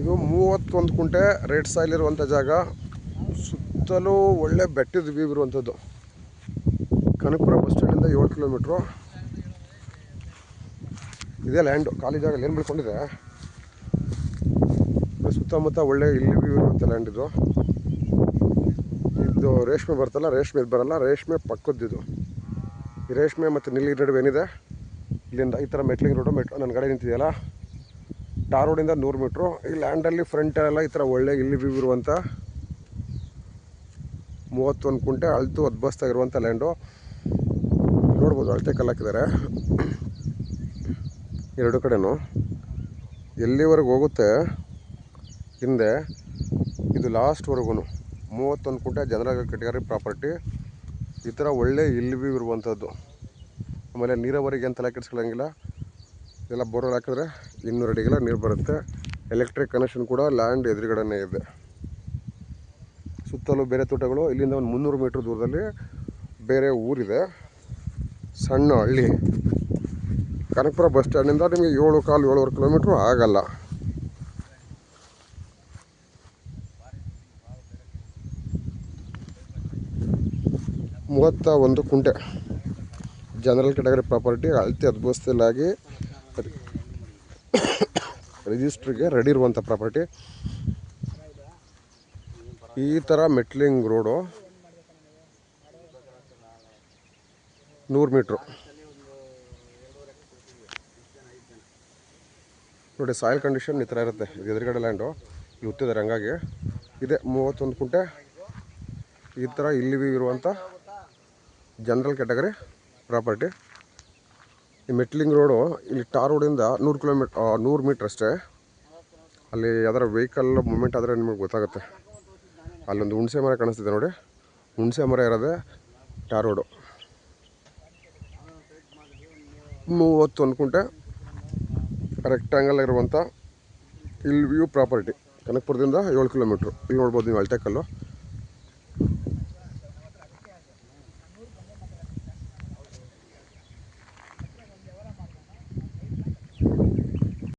ಇದು 31 ಕುಂಟೆ rate soil ಇರುವಂಥ ಜಾಗ. ಸುತ್ತಲೂ ಒಳ್ಳೆ ಬೆಟ್ಟದ ವ್ಯೂ ಇರುವಂಥದ್ದು. ಕನಕಪುರ ಬಸ್ ಸ್ಟ್ಯಾಂಡಿಂದ 7 ಕಿಲೋಮೀಟ್ರು. ಇದೇ ಲ್ಯಾಂಡು, ಖಾಲಿ ಜಾಗ ಏನು ಬೆಳ್ಕೊಂಡಿದೆ. ಸುತ್ತಮುತ್ತ ಒಳ್ಳೆ ಇಲ್ಲಿ ವ್ಯೂ ಇರುವಂಥ ಲ್ಯಾಂಡ್ ಇದು. ಇದು ರೇಷ್ಮೆ ಬರ್ತಲ್ಲ, ರೇಷ್ಮೆ ಇದು ಬರಲ್ಲ, ರೇಷ್ಮೆ ಪಕ್ಕದ್ದಿದು. ಈ ರೇಷ್ಮೆ ಮತ್ತು ನೀಲಗಿರಿ ನಡುವೆ ಏನಿದೆ, ಇಲ್ಲಿಂದ ಈ ಥರ ಮೆಟ್ಲಿಂಗ್ ರೋಡು. ನನ್ನ ಗಾಡಿ ನಿಂತಿದೆಯಲ್ಲ, ಟಾರ್ ರೋಡಿಂದ 100 ಮೀಟ್ರು. ಈ ಲ್ಯಾಂಡಲ್ಲಿ ಫ್ರಂಟೆಲ್ಲ ಈ ಥರ ಒಳ್ಳೆ ಇಲ್ಲಿ ವ್ಯೂ ಇರುವಂಥ 31 ಕುಂಟೆ ಅಳ್ತು ಅದ್ಬಸ್ತಾಗಿರುವಂಥ ಲ್ಯಾಂಡು. ನೋಡ್ಬೋದು, ಅಳತೆ ಕಲ್ಲಾಕಿದ್ದಾರೆ ಎರಡು ಕಡೆನೂ. ಎಲ್ಲಿವರೆಗೆ ಹೋಗುತ್ತೆ ಹಿಂದೆ, ಇದು ಲಾಸ್ಟ್ವರೆಗೂ 31 ಕುಂಟೆ ಜನರಲ್ ಕೆಟಗರಿ ಪ್ರಾಪರ್ಟಿ. ಈ ಥರ ಒಳ್ಳೆ ಇಲ್ಲಿ ವ್ಯೂ ಇರುವಂಥದ್ದು. ಆಮೇಲೆ ನೀರಾವರಿಗೆ ಏನು ತಲೆ ಕೆಡಿಸ್ಕೊಳ್ಳೋಂಗಿಲ್ಲ. ಇದೆಲ್ಲ ಬೋರ್ವೆಲ್ ಹಾಕಿದ್ರೆ 200 ಅಡಿಗೆಲ್ಲ ನೀರು ಬರುತ್ತೆ. ಎಲೆಕ್ಟ್ರಿಕ್ ಕನೆಕ್ಷನ್ ಕೂಡ ಲ್ಯಾಂಡ್ ಎದುರುಗಡೆನೇ ಇದೆ. ಸುತ್ತಲೂ ಬೇರೆ ತೋಟಗಳು. ಇಲ್ಲಿಂದ ಒಂದು 300 ಮೀಟ್ರ್ ದೂರದಲ್ಲಿ ಬೇರೆ ಊರಿದೆ, ಸಣ್ಣ ಹಳ್ಳಿ. ಕನಕಪುರ ಬಸ್ ಸ್ಟ್ಯಾಂಡಿಂದ ನಿಮಗೆ 7-7.25 ಕಿಲೋಮೀಟ್ರು ಆಗಲ್ಲ. ಮೂವತ್ತ ಕುಂಟೆ ಜನರಲ್ ಕೆಟಗರಿ ಪ್ರಾಪರ್ಟಿ. ಅಳತೆ ಅದ್ಭುತಲಾಗಿ ರಿಜಿಸ್ಟ್ರಿಗೆ ರೆಡಿ ಇರುವಂಥ ಪ್ರಾಪರ್ಟಿ. ಈ ಥರ ಮೆಟ್ಲಿಂಗ್ ರೋಡು 100 ಮೀಟ್ರು ನೋಡಿ. ಸಾಯಿಲ್ ಕಂಡೀಷನ್ ಈ ಥರ ಇರುತ್ತೆ. ಇದು ಎದುರುಗಡೆ ಲ್ಯಾಂಡು ಗೊತ್ತಿದ್ದಾರೆ, ಹಂಗಾಗಿ ಇದೆ 31 ಕುಂಟೆ. ಈ ಥರ ಇಲ್ಲಿ ಇರುವಂಥ ಜನರಲ್ ಕೆಟಗರಿ ಪ್ರಾಪರ್ಟಿ. ಈ ಮೆಟ್ಲಿಂಗ್ ರೋಡು ಇಲ್ಲಿ ಟಾರ್ ರೋಡಿಂದ 100 ಮೀಟ್ರ್ ಅಷ್ಟೇ. ಅಲ್ಲಿ ಯಾವ್ದಾರ ವೆಹಿಕಲ್ ಮೂಮೆಂಟ್ ಆದರೆ ನಿಮಗೆ ಗೊತ್ತಾಗುತ್ತೆ. ಅಲ್ಲೊಂದು ಹುಣಸೆ ಮರ ಕಾಣಿಸ್ತಿದೆ ನೋಡಿ, ಹುಣಸೆ ಮರ ಇರೋದೇ ಟಾರ್ ರೋಡು. 31 ಕುಂಟೆ ರೆಕ್ಟ್ಯಾಂಗಲ್ ಇರುವಂಥ ಹಿಲ್ ವ್ಯೂ ಪ್ರಾಪರ್ಟಿ. ಕನಕಪುರದಿಂದ 7 ಕಿಲೋಮೀಟ್ರು. ಇಲ್ಲಿ ನೋಡ್ಬೋದು ನೀವು ಅಳತೆ ಕಲ್ಲು.